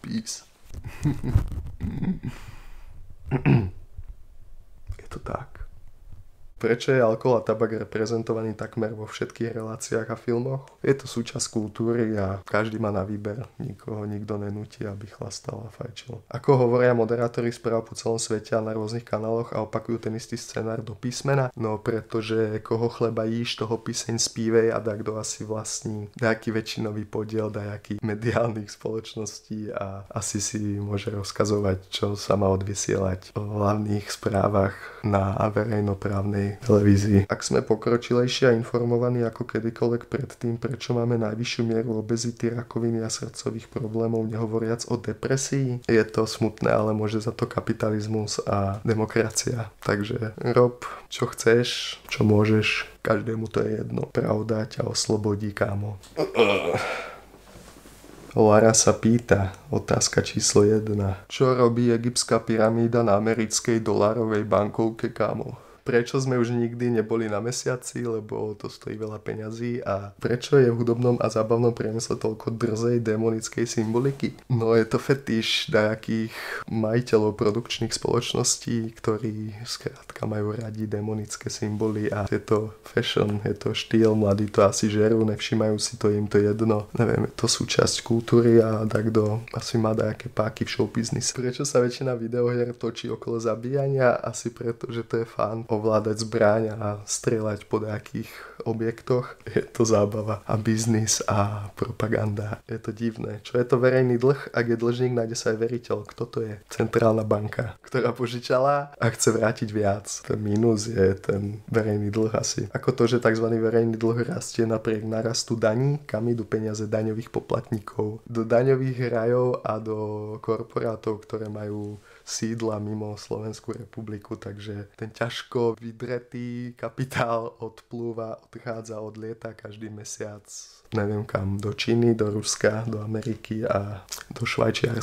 Peace. Je to tak. Prečo je alkohol a tabak reprezentovaný takmer vo všetkých reláciách a filmoch? Je to súčasť kultúry a každý má na výber. Nikoho nikto nenúti, aby chlastal a fajčil. Ako hovoria moderátori správ po celom svete a na rôznych kanáloch a opakujú ten istý scenár do písmena? No pretože koho chleba jíš, toho píseň spívej a kto asi vlastní nejaký väčšinový podiel dajakých mediálnych spoločností a asi si môže rozkazovať, čo sa má odvysielať v hlavných správach na verejnoprávnej televízii. Ak sme pokročilejší a informovaní ako kedykoľvek predtým, prečo máme najvyššiu mieru obezity, rakoviny a srdcových problémov, nehovoriac o depresii, je to smutné, ale môže za to kapitalizmus a demokracia. Takže rob, čo chceš, čo môžeš, každému to je jedno. Pravda ťa oslobodí, kámo. Lara sa pýta, otázka číslo 1. Čo robí egyptská pyramída na americkej dolárovej bankovke, kámo? Prečo sme už nikdy neboli na mesiaci, lebo to stojí veľa peňazí a prečo je v hudobnom a zábavnom priemysle toľko drzej démonickej symboliky? No je to fetiš dajakých majiteľov produkčných spoločností, ktorí skrátka majú radi démonické symboly a je to fashion, je to štýl, mladí to asi žerú, nevšímajú si to, im to jedno. Neviem, je to súčasť kultúry a takto asi má dajaké páky v showbiznise. Prečo sa väčšina videohier točí okolo zabíjania? Asi preto, že to je fun ovládať zbraň a strieľať po nejakých objektoch. Je to zábava a biznis a propaganda. Je to divné. Čo je to verejný dlh? Ak je dlžník, nájde sa aj veriteľ. Kto to je? Centrálna banka, ktorá požičala a chce vrátiť viac. Ten mínus je ten verejný dlh asi. Ako to, že tzv. Verejný dlh rastie napriek narastu daní, kam idú peniaze daňových poplatníkov. Do daňových rajov a do korporátov, ktoré majú sídla mimo Slovenskú republiku, takže ten ťažko vydretý kapitál odchádza, odlieta každý mesiac, neviem kam, do Číny, do Ruska, do Ameriky a do Švajčiarska.